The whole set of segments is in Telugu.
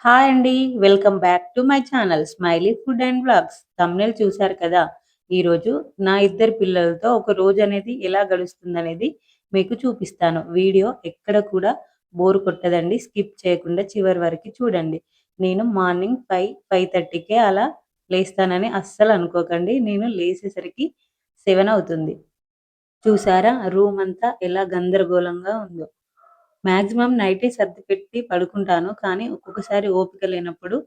హాయ్ అండి. Welcome back to my channel smiley food and vlogs. Thumbnail చూసారు కదా! ఈరోజు నా ఇద్దరు పిల్లలతో ఒక రోజనేది ఎలా గడుస్తుందనేది మీకు చూపిస్తాను. వీడియో ఎక్కడ కూడా బోర్ కొట్టదండి. స్కిప్ చేయకుండా చివరి వరకు చూడండి. నేను మార్నింగ్ 5:30కే అలా లేస్తానని అస్సలు అనుకోకండి. నేను లేసేసరికి 7 అవుతుంది. చూసారా రూమ్ అంతా ఎలా గందరగోళంగా ఉందో. మాక్సిమం నైటే సర్దిపెట్టి పడుకుంటాను. కానీ ఒక్కొక్కసారి ఓపిక లేనప్పుడు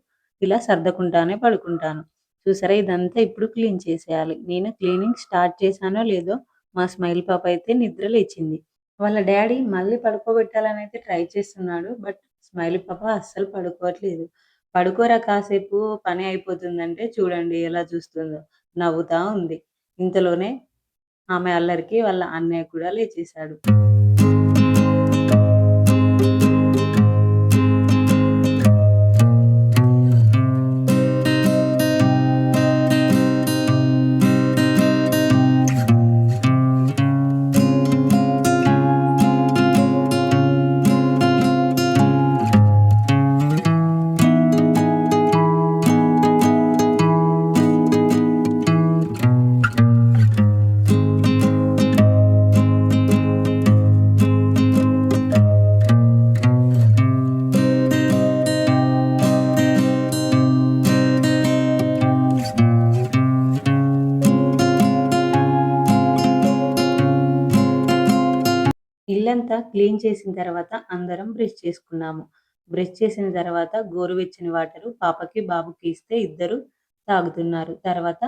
ఇలా సర్దకుండానే పడుకుంటాను. చూసారా ఇదంతా ఇప్పుడు క్లీన్ చేసేయాలి. నేను క్లీనింగ్ స్టార్ట్ చేశానో లేదో మా స్మైల్ పాప అయితే నిద్ర లేచింది. వాళ్ళ డ్యాడీ మళ్ళీ పడుకోబెట్టాలనైతే ట్రై చేస్తున్నాడు. బట్ స్మైలీ పాప అస్సలు పడుకోవట్లేదు. పడుకోరా కాసేపు పని అయిపోతుందంటే చూడండి ఎలా చూస్తుందో. నవ్వుతా ఉంది. ఇంతలోనే ఆమె అల్లరికి వాళ్ళ అన్నయ్య కూడా లేచేశాడు. ఇల్లంతా క్లీన్ చేసిన తర్వాత అందరం బ్రష్ చేసుకున్నాము. బ్రష్ చేసిన తర్వాత గోరువెచ్చని వాటరు పాపకి, బాబుకి ఇస్తే ఇద్దరు తాగుతున్నారు. తర్వాత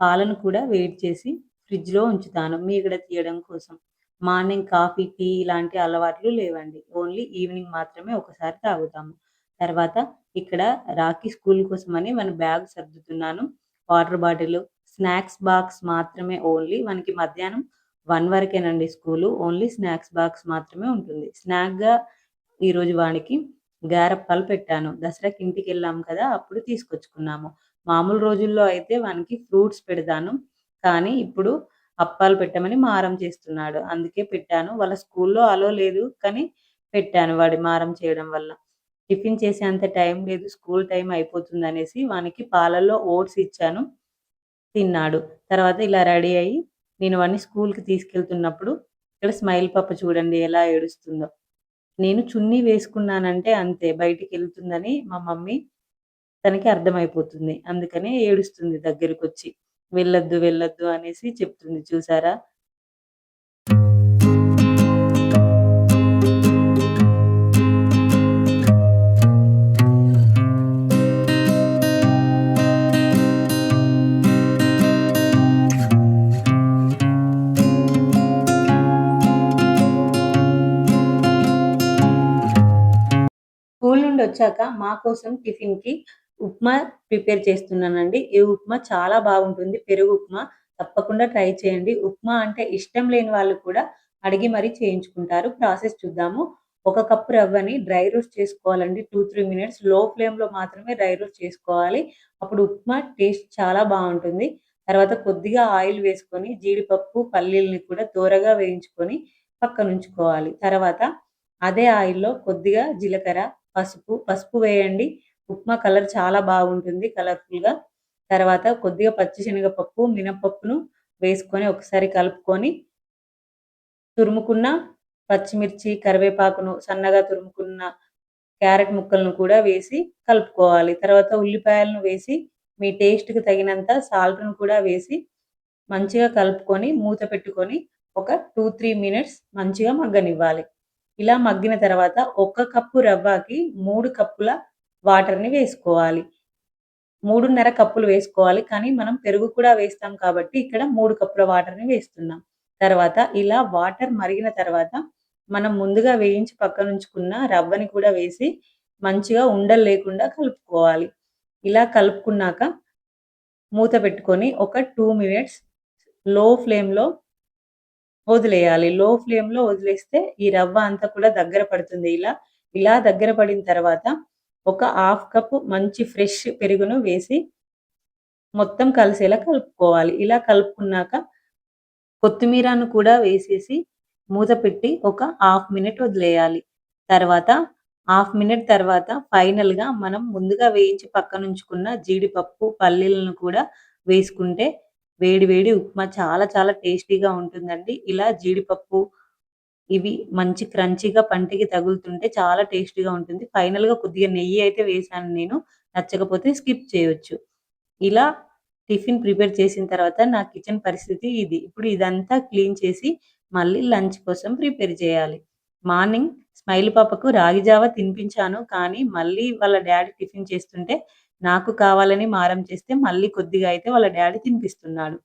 పాలను కూడా వేడి చేసి ఫ్రిడ్జ్‌లో ఉంచుతాను మీగడ తీయడం కోసం. మార్నింగ్ కాఫీ, టీ ఇలాంటి అలవాట్లు లేవండి. ఓన్లీ ఈవినింగ్ మాత్రమే ఒకసారి తాగుతాము. తర్వాత ఇక్కడ రాఖీ స్కూల్ కోసమని మన బ్యాగ్ సర్దుతున్నాను. వాటర్ బాటిలు, స్నాక్స్ బాక్స్ మాత్రమే ఓన్లీ మనకి మధ్యాహ్నం 1 వరకేనండి స్కూలు. ఓన్లీ స్నాక్స్ బాక్స్ మాత్రమే ఉంటుంది. స్నాక్‌గా ఈరోజు వాడికి గారప్పాలు పెట్టాను. దసరాకి ఇంటికెళ్ళాం కదా! అప్పుడు తీసుకొచ్చుకున్నాము. మామూలు రోజుల్లో అయితే వానికి ఫ్రూట్స్ పెడతాను. కానీ ఇప్పుడు అప్పాలు పెట్టమని మారం చేస్తున్నాడు. అందుకే పెట్టాను. వాళ్ళ స్కూల్లో అలో లేదు. కానీ పెట్టాను వాడి మారం చేయడం వల్ల. టిఫిన్ చేసేంత టైం లేదు. స్కూల్ టైమ్ అయిపోతుందనేసి వానికి పాలల్లో ఓట్స్ ఇచ్చాను. తిన్నాడు. తర్వాత ఇలా రెడీ అయ్యి నేను వాడిని స్కూల్‌కి తీసుకెళ్తున్నప్పుడు ఇక్కడ స్మైల్ పాప చూడండి ఎలా ఏడుస్తుందో. నేను చున్నీ వేసుకున్నానంటే అంతే బయటికెళ్తుందని మా మమ్మీ తనకి అర్థమైపోతుంది. అందుకనే ఏడుస్తుంది దగ్గరకొచ్చి. వెళ్ళొద్దు, వెళ్ళొద్దు అనేసి చెప్తుంది చూసారా? స్కూల్ నుండొచ్చాక మా కోసం టిఫిన్‌కి ఉప్మా ప్రిపేర్ చేస్తున్నానండి. ఈ ఉప్మా చాలా బాగుంటుంది. పెరుగు ఉప్మా. తప్పకుండా ట్రై చేయండి. ఉప్మా అంటే ఇష్టం లేని వాళ్ళు కూడా అడిగి మరీ చేయించుకుంటారు. ప్రాసెస్ చూద్దాము. ఒక కప్పు రవ్వని డ్రై రోస్ట్ చేసుకోవాలండి. 2, 3 మినిట్స్ లో ఫ్లేమ్‌లో మాత్రమే డ్రై రోస్ట్ చేసుకోవాలి. అప్పుడు ఉప్మా టేస్ట్ చాలా బావుంటుంది. తర్వాత కొద్దిగా ఆయిల్ వేసుకొని జీడిపప్పు, పల్లీలని కూడా దోరగా వేయించుకొని పక్కనుంచుకోవాలి. తర్వాత అదే ఆయిల్‌లో కొద్దిగా జీలకర్ర, పసుపు వేయండి. ఉప్మా కలర్ చాలా బాగుంటుంది కలర్‌ఫుల్‌గా. తర్వాత కొద్దిగా పచ్చిశనగపప్పు, మినపప్పును వేసుకొని ఒకసారి కలుపుకొని తురుముకున్న పచ్చిమిర్చి, కరివేపాకును సన్నగా తురుముకున్న క్యారెట్ ముక్కలను కూడా వేసి కలుపుకోవాలి. తర్వాత ఉల్లిపాయలను వేసి మీ టేస్ట్‌కి తగినంత సాల్ట్‌ను కూడా వేసి మంచిగా కలుపుకొని మూత పెట్టుకొని ఒక 2, 3 మినిట్స్ మంచిగా మగ్గనివ్వాలి. ఇలా మగ్గిన తర్వాత ఒక కప్పు రవ్వకి 3 కప్పుల వాటర్‌ని వేసుకోవాలి. 3:30 కప్పులు వేసుకోవాలి. కానీ మనం పెరుగు కూడా వేస్తాం కాబట్టి ఇక్కడ 3 కప్పుల వాటర్‌ని వేస్తున్నాం. తర్వాత ఇలా వాటర్ మరిగిన తర్వాత మనం ముందుగా వేయించి పక్కనుంచుకున్న రవ్వని కూడా వేసి మంచిగా ఉండలు లేకుండా కలుపుకోవాలి. ఇలా కలుపుకున్నాక మూత పెట్టుకొని ఒక 2 మినిట్స్ లో ఫ్లేమ్‌లో వదిలేయాలి. లో ఫ్లేమ్‌లో వదిలేస్తే ఈ రవ్వ అంతా కూడా దగ్గర పడుతుంది. ఇలా దగ్గర పడిన తర్వాత ఒక హాఫ్ కప్ మంచి ఫ్రెష్ పెరుగును వేసి మొత్తం కలిసేలా కలుపుకోవాలి. ఇలా కలుపుకున్నాక కొత్తిమీరను కూడా వేసేసి మూత పెట్టి ఒక హాఫ్ మినిట్ వదిలేయాలి. తర్వాత హాఫ్ మినిట్ తర్వాత ఫైనల్‌గా మనం ముందుగా వేయించి పక్కనుంచుకున్న జీడిపప్పు, పల్లీలను కూడా వేసుకుంటే వేడి వేడి ఉప్మా చాలా చాలా టేస్టీగా ఉంటుందండి. ఇలా జీడిపప్పు ఇవి మంచి క్రంచీగా పంటికి తగులుతుంటే చాలా టేస్టీగా ఉంటుంది. ఫైనల్‌గా కొద్దిగా నెయ్యి అయితే వేశాను నేను. నచ్చకపోతే స్కిప్ చేయొచ్చు. ఇలా టిఫిన్ ప్రిపేర్ చేసిన తర్వాత నా కిచెన్ పరిస్థితి ఇది. ఇప్పుడు ఇదంతా క్లీన్ చేసి మళ్ళీ లంచ్ కోసం ప్రిపేర్ చేయాలి. మార్నింగ్ స్మైలీ పాపకు రాగి జావ తినిపించాను. కానీ మళ్ళీ వాళ్ళ డ్యాడీ టిఫిన్ చేస్తుంటే నాకు కావాలని మారం చేస్తే మళ్ళీ కొద్దిగా అయితే వాళ్ళ డ్యాడీ తినిపిస్తున్నాడు.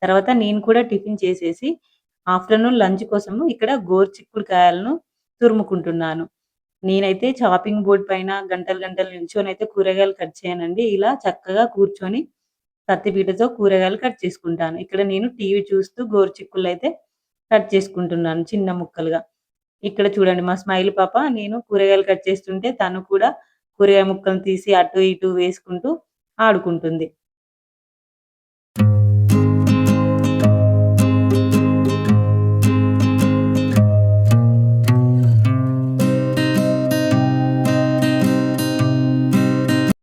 తర్వాత నేను కూడా టిఫిన్ చేసేసి ఆఫ్టర్‌నూన్ లంచ్ కోసము ఇక్కడ గోరుచిక్కుడుకాయలను తురుముకుంటున్నాను. నేనైతే చాపింగ్ బోర్డ్ పైన గంటలు గంటలు నిల్చొనైతే కూరగాయలు కట్ చేయనండి. ఇలా చక్కగా కూర్చొని కత్తిపీటతో కూరగాయలు కట్ చేసుకుంటాను. ఇక్కడ నేను టీవీ చూస్తూ గోరుచిక్కుళ్ళైతే కట్ చేసుకుంటున్నాను చిన్న ముక్కలుగా. ఇక్కడ చూడండి మా స్మైల్ పాప నేను కూరగాయలు కట్ చేస్తుంటే తను కూడా కూరగాయ ముక్కలను తీసి అటు ఇటు వేసుకుంటూ ఆడుకుంటుంది.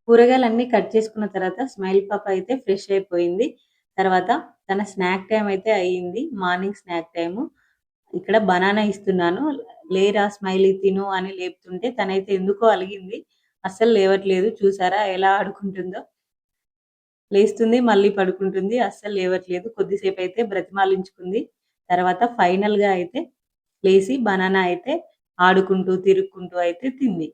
కూరగాయలన్నీ కట్ చేసుకున్న తర్వాత స్మైల్ పాప అయితే ఫ్రెష్ అయిపోయింది. తర్వాత తన స్నాక్ టైమ్ అయితే అయింది. Morning snack time. ఇక్కడ బనానా ఇస్తున్నాను. లేరా స్మైలీ తిను అని లేపుతుంటే తనైతే ఎందుకో అలిగింది. అస్సలు లేవట్లేదు. చూసారా ఎలా ఆడుకుంటుందో. లేస్తుంది మళ్ళీ పడుకుంటుంది. అస్సలు లేవట్లేదు. కొద్దిసేపయితే బ్రతిమాలించుకుంది. తర్వాత ఫైనల్‌గా అయితే లేసి బనానా అయితే ఆడుకుంటూ, తిరుక్కుంటూ అయితే తింది.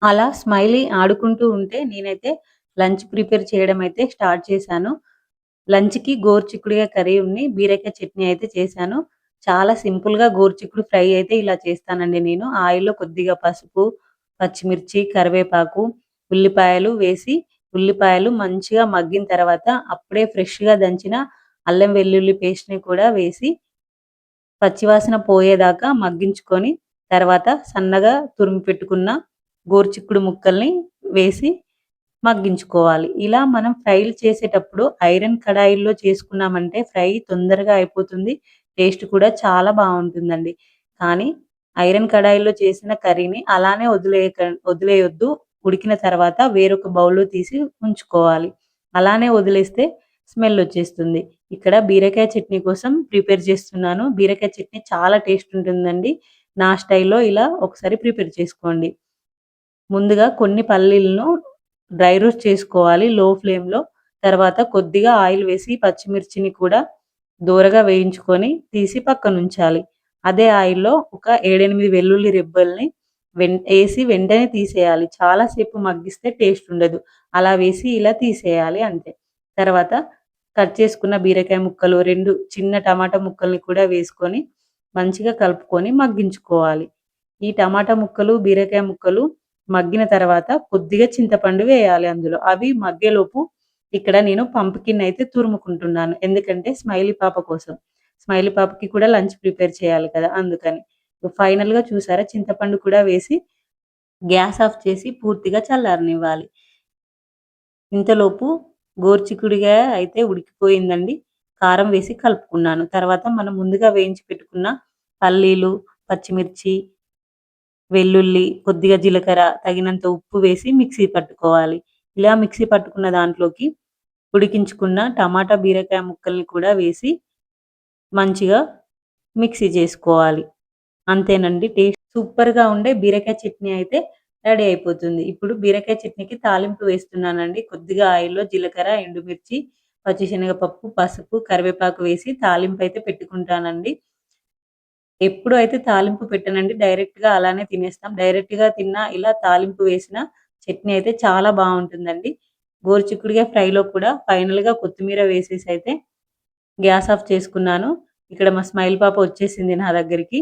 అలా స్మైలీ ఆడుకుంటూ ఉంటే నేనైతే లంచ్ ప్రిపేర్ చేయడం అయితే స్టార్ట్ చేశాను. లంచ్‌కి గోరుచిక్కుడుకాయ కర్రీ బీరకాయ చట్నీ అయితే చేశాను. చాలా సింపుల్‌గా గోరుచిక్కుడు ఫ్రై అయితే ఇలా చేస్తానండి నేను. ఆయిల్‌లో కొద్దిగా పసుపు, పచ్చిమిర్చి, కరివేపాకు, ఉల్లిపాయలు వేసి ఉల్లిపాయలు మంచిగా మగ్గిన తర్వాత అప్పుడే ఫ్రెష్‌గా దంచిన అల్లం వెల్లుల్లి పేస్ట్‌ని కూడా వేసి పచ్చివాసన పోయేదాకా మగ్గించుకొని, తర్వాత సన్నగా తురిమి పెట్టుకున్న గోరుచిక్కుడు ముక్కల్ని వేసి మగ్గించుకోవాలి. ఇలా మనం ఫ్రైలు చేసేటప్పుడు ఐరన్ కడాయిల్లో చేసుకున్నామంటే ఫ్రై తొందరగా అయిపోతుంది. టేస్ట్ కూడా చాలా బావుంటుందండి. కానీ ఐరన్ కడాయిల్లో చేసిన కర్రీని అలానే వదిలేయొద్దు. ఉడికిన తర్వాత వేరొక బౌల్‌లో తీసి ఉంచుకోవాలి. అలానే వదిలేస్తే స్మెల్లొచ్చేస్తుంది. ఇక్కడ బీరకాయ చట్నీ కోసం ప్రిపేర్ చేస్తున్నాను. బీరకాయ చట్నీ చాలా టేస్ట్ ఉంటుందండి. నా స్టైల్‌లో ఇలా ఒకసారి ప్రిపేర్ చేసుకోండి. ముందుగా కొన్ని పల్లీలను డ్రై రోస్ట్ చేసుకోవాలి లో ఫ్లేమ్‌లో. తర్వాత కొద్దిగా ఆయిల్ వేసి పచ్చిమిర్చిని కూడా దోరగా వేయించుకొని తీసి పక్కనుంచాలి. అదే ఆయిల్‌లో ఒక 7, 8 వెల్లుల్లి రెబ్బల్ని ఏసి వెంటనే తీసేయాలి. చాలా సేపు మగ్గిస్తే టేస్ట్ ఉండదు. అలా వేసి ఇలా తీసేయాలి అంతే. తర్వాత కట్ చేసుకున్న బీరకాయ ముక్కలు, 2 చిన్న టమాటా ముక్కల్ని కూడా వేసుకొని మంచిగా కలుపుకొని మగ్గించుకోవాలి. ఈ టమాటా ముక్కలు, బీరకాయ ముక్కలు మగ్గిన తర్వాత కొద్దిగా చింతపండు వేయాలి అందులో. అవి మగ్గేలోపు ఇక్కడ నేను పంప్కిన్ అయితే తురుముకుంటున్నాను. ఎందుకంటే స్మైలీ పాప కోసం. స్మైలీ పాపకి కూడా లంచ్ ప్రిపేర్ చేయాలి కదా! అందుకని. ఫైనల్‌గా చూసారా చింతపండు కూడా వేసి గ్యాస్ ఆఫ్ చేసి పూర్తిగా చల్లారనివ్వాలి. ఇంతలోపు గోరుచిక్కుడుగాయ అయితే ఉడికిపోయిందండి. కారం వేసి కలుపుకున్నాను. తర్వాత మనం ముందుగా వేయించి పెట్టుకున్న పల్లీలు, పచ్చిమిర్చి, వెల్లుల్లి, కొద్దిగా జీలకర్ర, తగినంత ఉప్పు వేసి మిక్సీ పట్టుకోవాలి. ఇలా మిక్సీ పట్టుకున్న దాంట్లోకి ఉడికించుకున్న టమాటా, బీరకాయ ముక్కల్ని కూడా వేసి మంచిగా మిక్సీ చేసుకోవాలి. అంతేనండి. టేస్ట్ సూపర్‌గా ఉండే బీరకాయ చట్నీ అయితే రెడీ అయిపోతుంది. ఇప్పుడు బీరకాయ చట్నీకి తాలింపు వేస్తున్నానండి. కొద్దిగా ఆయిల్‌లో జీలకర్ర, ఎండుమిర్చి, పచ్చిశనగపప్పు, పసుపు, కరివేపాకు వేసి తాలింపయితే పెట్టుకుంటానండి. ఎప్పుడు అయితే తాలింపు పెట్టనండి. డైరెక్ట్‌గా అలానే తినేస్తాం. డైరెక్ట్‌గా తిన్నా ఇలా తాలింపు వేసిన చట్నీ అయితే చాలా బావుంటుందండి. గోరుచిక్కుడుగాయ ఫ్రైలో కూడా ఫైనల్‌గా కొత్తిమీర వేసేసి అయితే గ్యాస్ ఆఫ్ చేసుకున్నాను. ఇక్కడ మా స్మైల్ పాప వచ్చేసింది నా దగ్గరికి.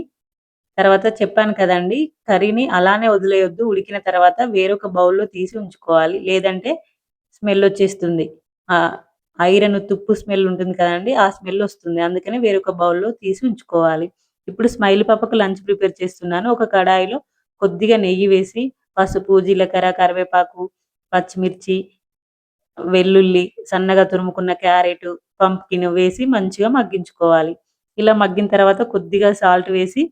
తర్వాత చెప్పాను కదండీ! కర్రీని అలానే వదిలేయొద్దు. ఉడికిన తర్వాత వేరొక బౌల్‌లో తీసి ఉంచుకోవాలి. లేదంటే స్మెల్లొచ్చేస్తుంది. ఆహ్, ఐరన్ తుప్పు స్మెల్ ఉంటుంది కదండీ! ఆ స్మెల్లొస్తుంది. అందుకని వేరొక బౌల్‌లో తీసి ఉంచుకోవాలి. ఇప్పుడు స్మైల్ పాపకు లంచ్ ప్రిపేర్ చేస్తున్నాను. ఒక కడాయిలో కొద్దిగా నెయ్యి వేసి పసుపు, జీలకర్ర, కరివేపాకు, పచ్చిమిర్చి, వెల్లుల్లి, సన్నగా తురుముకున్న క్యారెటు, పంప్కిన్ వేసి మంచిగా మగ్గించుకోవాలి. ఇలా మగ్గిన తర్వాత కొద్దిగా సాల్ట్ వేసి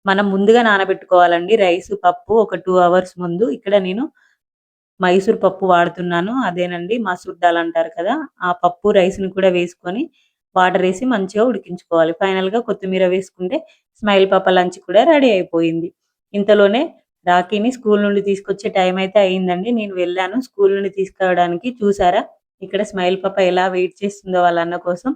మనం ముందుగా నానబెట్టుకోవాలండి రైసు, పప్పు ఒక 2 అవర్స్ ముందు. ఇక్కడ నేను మైసూర్ పప్పు వాడుతున్నాను. అదేనండి మసూర్ దాల్ అంటారు కదా! ఆ పప్పు, రైస్‌ని కూడా వేసుకొని వాటరేసి మంచిగా ఉడికించుకోవాలి. ఫైనల్‌గా కొత్తిమీర వేసుకుంటే స్మైల్ పాప లంచ్ కూడా రెడీ అయిపోయింది. ఇంతలోనే రాకీని స్కూల్ నుండి తీసుకొచ్చే టైం అయితే అయిందండి. నేను వెళ్ళాను స్కూల్ నుండి తీసుకురావడానికి. చూసారా? ఇక్కడ స్మైల్ పాప ఎలా వెయిట్ చేస్తుందో వాళ్ళ అన్న కోసం.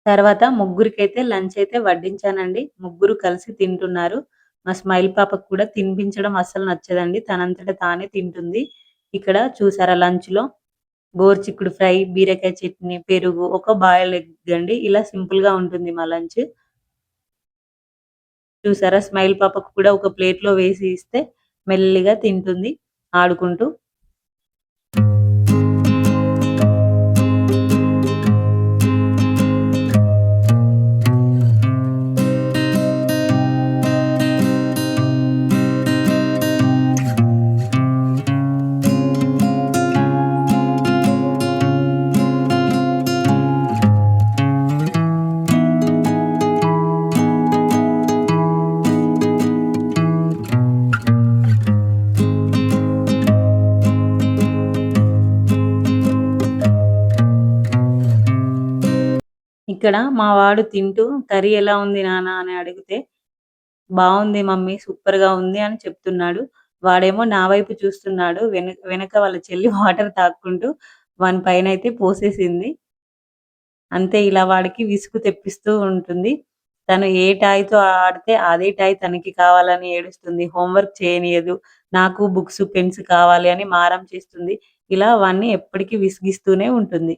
తర్వాత ముగ్గురికైతే లంచ్ అయితే వడ్డించానండి. ముగ్గురు కలిసి తింటున్నారు. మా స్మైల్ పాపకు కూడా తినిపించడం అస్సలు నచ్చదండి. తనంతట తానే తింటుంది. ఇక్కడ చూసారా లంచ్‌లో గోరుచిక్కుడు ఫ్రై, బీరకాయ చట్నీ, పెరుగు, ఒక బాయిల్డ్ ఎగ్ అండి. ఇలా సింపుల్‌గా ఉంటుంది మా లంచ్. చూసారా స్మైల్ పాపకు కూడా ఒక ప్లేట్‌లో వేసి ఇస్తే మెల్లిగా తింటుంది ఆడుకుంటూ. ఇక్కడ మా వాడు తింటూ "కర్రీ ఎలా ఉంది నాన్న" అని అడిగితే, "బావుంది మమ్మీ, సూపర్‌గా ఉంది" అని చెప్తున్నాడు. వాడేమో నా వైపు చూస్తున్నాడు. వెనక వాళ్ళ చెల్లి వాటర్ తాగుకుంటూ వాని పైనైతే పోసేసింది. అంతే ఇలా వాడికి విసుగు తెప్పిస్తూ ఉంటుంది. తను ఏ టాయ్‌తో ఆడితే అదే టాయ్ తనకి కావాలని ఏడుస్తుంది. హోంవర్క్ చేయనీయదు. నాకు బుక్స్, పెన్స్ కావాలి అని మారం చేస్తుంది. ఇలా వాడిని ఎప్పటికి విసిగిస్తూనే ఉంటుంది.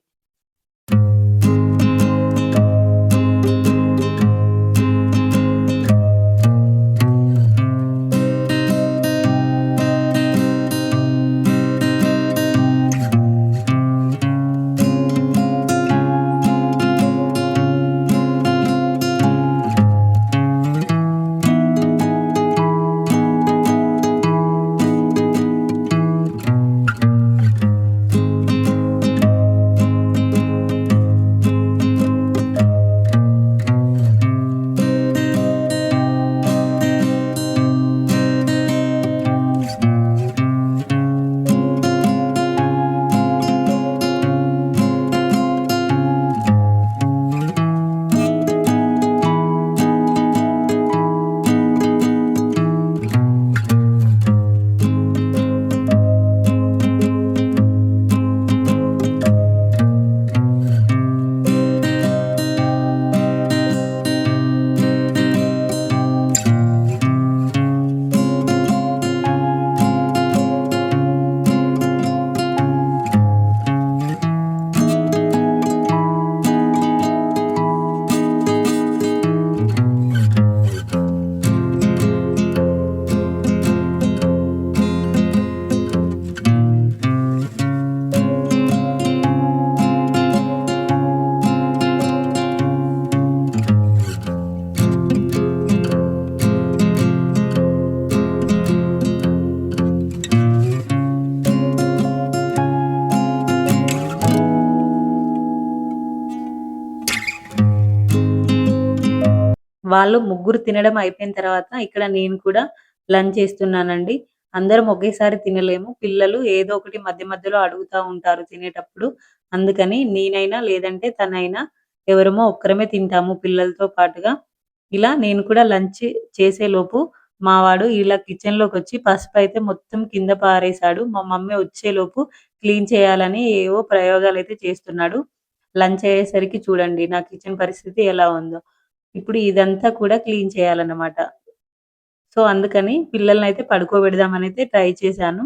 వాళ్ళు ముగ్గురు తినడం అయిపోయిన తర్వాత ఇక్కడ నేను కూడా లంచ్ చేస్తున్నానండి. అందరం ఒకేసారి తినలేము. పిల్లలు ఏదో ఒకటి మధ్య మధ్యలో అడుగుతా ఉంటారు తినేటప్పుడు. అందుకని నేనైనా లేదంటే తనైనా ఎవరమో ఒక్కరమే తింటాము పిల్లలతో పాటుగా. ఇలా నేను కూడా లంచ్ చేసేలోపు మా వాడు ఇలా కిచెన్‌లోకొచ్చి పసుపయితే మొత్తం కింద పారేశాడు. మా మమ్మీ వచ్చేలోపు క్లీన్ చేయాలని ఏవో ప్రయోగాలైతే చేస్తున్నాడు. లంచ్ అయ్యేసరికి చూడండి నా కిచెన్ పరిస్థితి ఎలా ఉందో. ఇప్పుడు ఇదంతా కూడా క్లీన్ చేయాలన్నమాట. సో, అందుకని పిల్లలనైతే పడుకోబెడదామనైతే ట్రై చేశాను.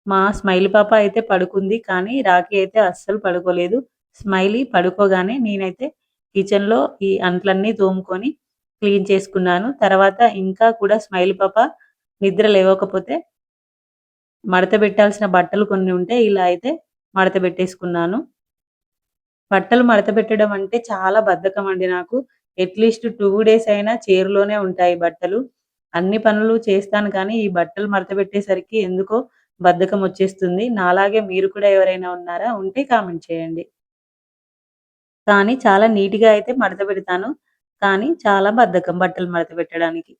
మా స్మైలీ పాప అయితే పడుకుంది. కానీ రాఖీ అయితే అస్సలు పడుకోలేదు. స్మైలీ పడుకోగానే నేనైతే కిచెన్‌లో ఈ అంట్లన్నీ తోముకొని క్లీన్ చేసుకున్నాను. తర్వాత ఇంకా కూడా స్మైలీ పాప నిద్ర లేవకపోతే మడత పెట్టాల్సిన బట్టలు కొన్ని ఉంటే ఇలా అయితే మడత పెట్టేసుకున్నాను. బట్టలు మడత పెట్టడం అంటే చాలా బద్ధకమండి నాకు. అట్‌లీస్ట్ 2 డేస్ అయినా చైర్‌లోనే ఉంటాయి బట్టలు. అన్ని పనులు చేస్తాను కానీ, ఈ బట్టలు మడత పెట్టేసరికి ఎందుకో బద్ధకం వచ్చేస్తుంది. నాలాగే మీరు కూడా ఎవరైనా ఉన్నారా? ఉంటే కామెంట్ చేయండి. కానీ చాలా నీట్‌గా అయితే మడత పెడతాను. కానీ చాలా బద్ధకం బట్టలు మడత పెట్టడానికి.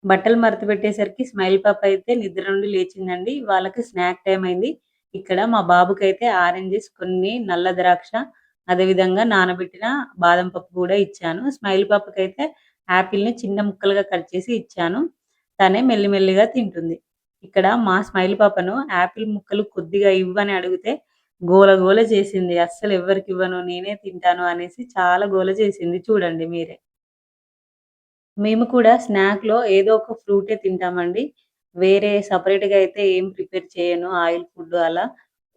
బట్టలు మడత పెట్టేసరికి స్మైల్ పాప అయితే నిద్ర నుండి లేచిందండి. వాళ్ళకి స్నాక్ టైమ్ అయింది. ఇక్కడ మా బాబుకైతే ఆరెంజెస్, కొన్ని నల్ల ద్రాక్ష, అదేవిధంగా నానబెట్టిన బాదం పప్పు కూడా ఇచ్చాను. స్మైల్ పాపకైతే యాపిల్‌ని చిన్న ముక్కలుగా కట్ చేసి ఇచ్చాను. తనే మెల్లి మెల్లిగా తింటుంది. ఇక్కడ మా స్మైల్ పాపను యాపిల్ ముక్కలు కొద్దిగా ఇవ్వని అడిగితే గోల గోల చేసింది. అస్సలు ఎవ్వరికివ్వను నేనే తింటాను అనేసి చాలా గోల చేసింది చూడండి మీరే. మేము కూడా స్నాక్‌లో ఏదో ఒక ఫ్రూటే తింటామండి. వేరే సెపరేట్‌గా అయితే ఏం ప్రిపేర్ చేయను. ఆయిల్ ఫుడ్ అలా.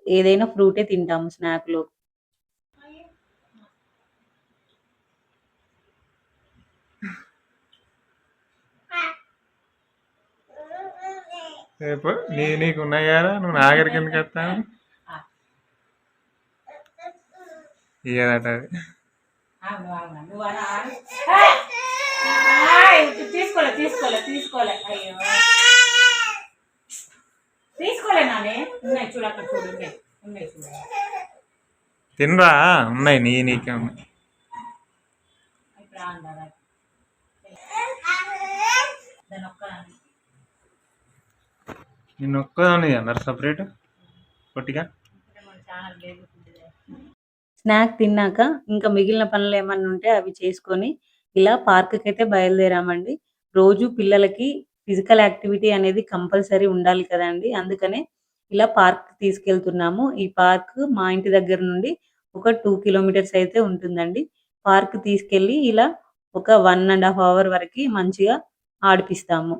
ఏదైనా ఫ్రూటే తింటాము స్నాక్‌లో. రేపు నీకున్నాయి కదా, నువ్వు నా దగ్గరికి ఎందుకు వస్తావు? ఇయ్యదట అది. తీసుకోలే అయ్యో తీసుకోలే నానే ఉన్నాయి చూడు అక్కడ చూడు ఉన్నాయి చూడు. తినరా, ఉన్నాయి నీకే ఉన్నాయి. నిన్న ఒక్కదాన్ని అన్నారు సపరేట్ పొట్టిగా. స్నాక్ తిన్నాక ఇంకా మిగిలిన పనులు ఏమన్నా ఉంటే అవి చేసుకొని ఇలా పార్క్‌కైతే బయలుదేరామండి. రోజు పిల్లలకి ఫిజికల్ యాక్టివిటీ అనేది కంపల్సరీ ఉండాలి కదండీ! అందుకనే ఇలా పార్క్‌కి తీసుకెళ్తున్నాము. ఈ పార్క్ మా ఇంటి దగ్గర నుండి ఒక 2 కిలోమీటర్స్ అయితే ఉంటుందండి. పార్క్ తీసుకెళ్ళి ఇలా ఒక 1 ½ అవర్ వరకి మంచిగా ఆడిపిస్తాము.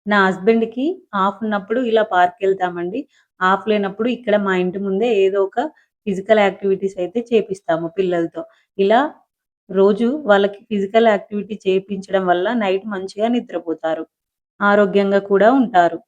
నా హస్బెండ్‌కి ఆఫ్ ఉన్నప్పుడు ఇలా పార్క్‌కెళ్తామండి. ఆఫ్ లేనప్పుడు ఇక్కడ మా ఇంటి ముందే ఏదో ఒక ఫిజికల్ యాక్టివిటీస్ అయితే చేపిస్తాము పిల్లలతో. ఇలా రోజు వాళ్ళకి ఫిజికల్ యాక్టివిటీ చేపించడం వల్ల నైట్ మంచిగా నిద్రపోతారు. ఆరోగ్యంగా కూడా ఉంటారు.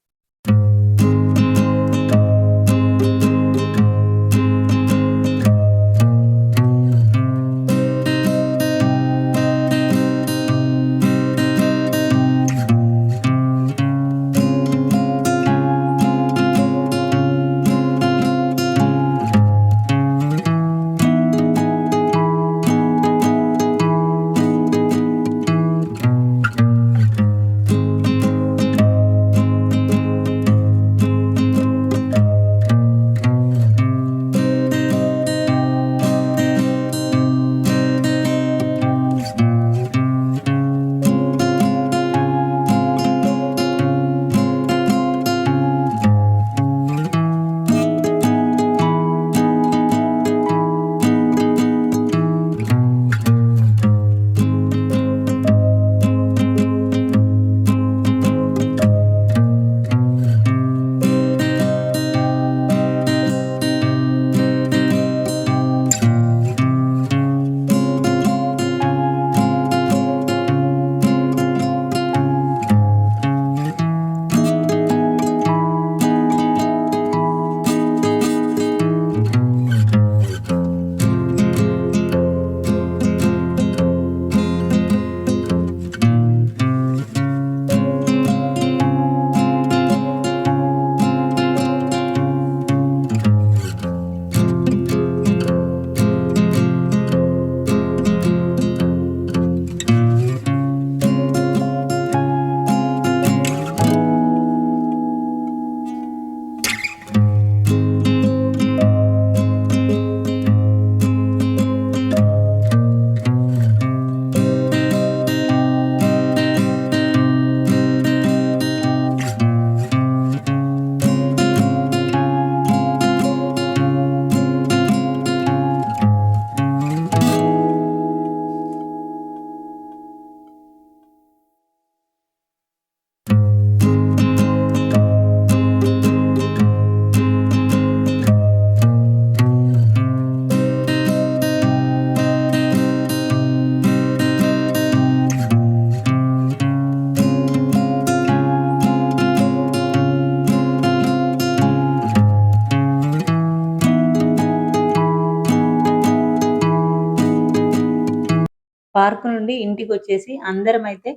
పార్క్ నుండి ఇంటికొచ్చేసి అందరమైతే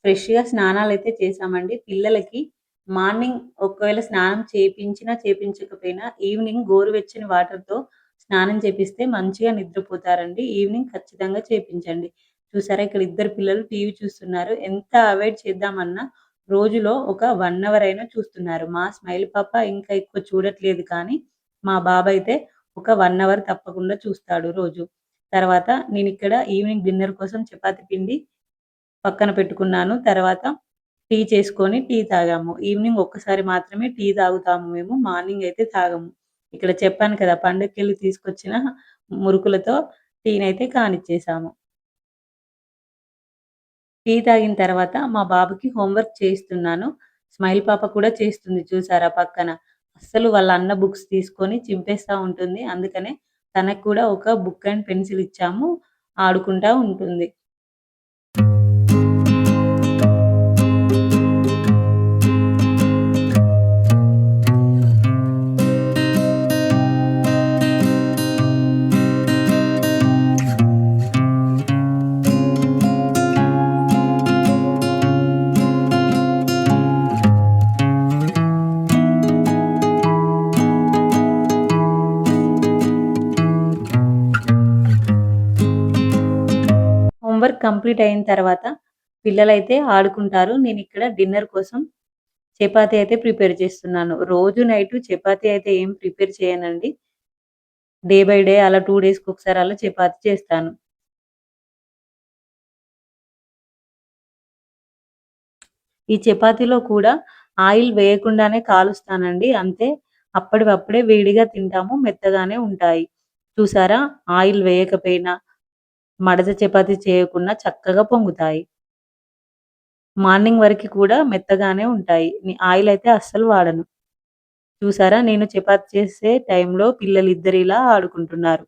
ఫ్రెష్‌గా స్నానాలైతే చేశామండి. పిల్లలకి మార్నింగ్ ఒకవేళ స్నానం చేపించినా, చేపించకపోయినా ఈవినింగ్ గోరువెచ్చని వాటర్‌తో స్నానం చేపిస్తే మంచిగా నిద్రపోతారండి. ఈవినింగ్ ఖచ్చితంగా చేపించండి. చూసారా ఇక్కడ ఇద్దరు పిల్లలు టీవీ చూస్తున్నారు. ఎంత అవాయిడ్ చేద్దామన్నా రోజులో ఒక 1 అవర్ అయినా చూస్తున్నారు. మా స్మైల్ పాప ఇంకా ఎక్కువ చూడట్లేదు కానీ, మా బాబైతే ఒక 1 అవర్ తప్పకుండా చూస్తాడు రోజు. తర్వాత నేనిక్కడ ఈవినింగ్ డిన్నర్ కోసం చపాతీ పిండి పక్కన పెట్టుకున్నాను. తర్వాత టీ చేసుకొని టీ తాగాము. ఈవినింగ్ ఒక్కసారి మాత్రమే టీ తాగుతాము మేము. మార్నింగ్ అయితే తాగము. ఇక్కడ చెప్పాను కదా! పండగకెళ్ళి తీసుకొచ్చిన మురుకులతో టీనైతే కానిచ్చేసాము. టీ తాగిన తర్వాత మా బాబుకి హోంవర్క్ చేయిస్తున్నాను. స్మైల్ పాప కూడా చేస్తుంది చూసారా పక్కన. అస్సలు వాళ్ళ అన్న బుక్స్ తీసుకొని చింపేస్తా ఉంటుంది. అందుకనే తనకు కూడా ఒక బుక్ అండ్ పెన్సిల్ ఇచ్చాము. ఆడుకుంటా ఉంటుంది. హోంవర్క్ కంప్లీట్ అయిన తర్వాత పిల్లలైతే ఆడుకుంటారు. నేనిక్కడ డిన్నర్ కోసం చపాతీ అయితే ప్రిపేర్ చేస్తున్నాను. రోజు నైటు చపాతీ అయితే ఏం ప్రిపేర్ చేయనండి. డే బై డే అలా 2 డేస్‌కొకసారి అలా చపాతీ చేస్తాను. ఈ చపాతీలో కూడా ఆయిల్ వేయకుండానే కాలుస్తానండి. అంతే అప్పటివప్పుడే వేడిగా తింటాము. మెత్తగానే ఉంటాయి. చూసారా? ఆయిల్ వేయకపోయినా, మడత చపాతీ చేయకున్నా చక్కగా పొంగుతాయి. మార్నింగ్ వరకి కూడా మెత్తగానే ఉంటాయి. ఆయిల్ అయితే అస్సలు వాడను. చూసారా? నేను చపాతీ చేసే టైంలో పిల్లలిద్దరు ఇలా ఆడుకుంటున్నారు.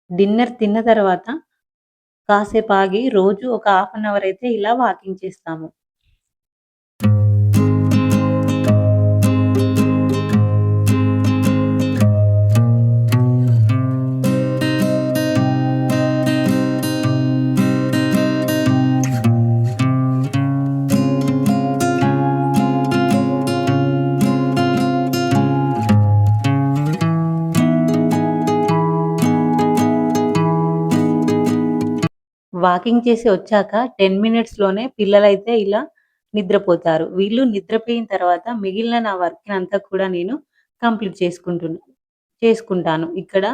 డిన్నర్ తిన్న తర్వాత కాసేపాగి రోజు ఒక హాఫ్ అన్ అవర్ అయితే ఇలా వాకింగ్ చేస్తాము. వాకింగ్ చేసి వచ్చాక 10 మినిట్స్‌లోనే పిల్లలైతే ఇలా నిద్రపోతారు. వీళ్ళు నిద్రపోయిన తర్వాత మిగిలిన నా వర్క్‌నంతా కూడా నేను కంప్లీట్ చేసుకుంటాను. ఇక్కడ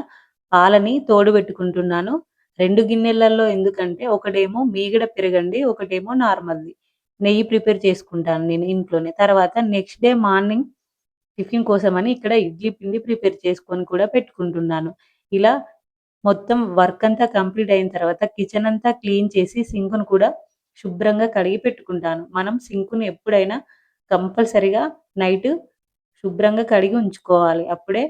పాలని తోడుబెట్టుకుంటున్నాను. 2 గిన్నెలలో ఎందుకంటే ఒకటేమో మీగడ పెరుగండి. ఒకటేమో నార్మల్‌ది. నెయ్యి ప్రిపేర్ చేసుకుంటాను నేను ఇంట్లోనే. తర్వాత నెక్స్ట్ డే మార్నింగ్ టిఫిన్ కోసమని ఇక్కడ ఇడ్లీ పిండి ప్రిపేర్ చేసుకొని కూడా పెట్టుకుంటున్నాను. ఇలా మొత్తం వర్క్ అంతా కంప్లీట్ అయిన తర్వాత కిచెన్ అంతా క్లీన్ చేసి సింక్‌ను కూడా శుభ్రంగా కడిగి పెట్టుకుంటాను. మనం సింక్‌ని ఎప్పుడైనా కంపల్సరీగా నైట్ శుభ్రంగా కడిగి ఉంచుకోవాలి. అప్పుడే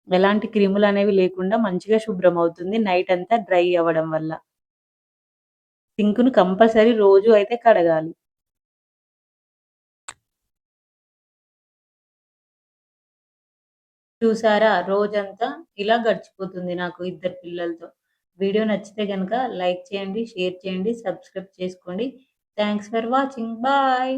ఎలాంటి క్రిములనేవి లేకుండా మంచిగా శుభ్రమవుతుంది నైట్ అంతా డ్రై అవ్వడం వల్ల. సింక్‌ను కంపల్సరీ రోజు అయితే కడగాలి. చూసారా రోజంతా ఇలా గడిచిపోతుంది నాకు ఇద్దరు పిల్లలతో. వీడియో నచ్చితే గనక లైక్ చేయండి, షేర్ చేయండి, సబ్స్క్రైబ్ చేసుకోండి. Thanks for watching. బాయ్.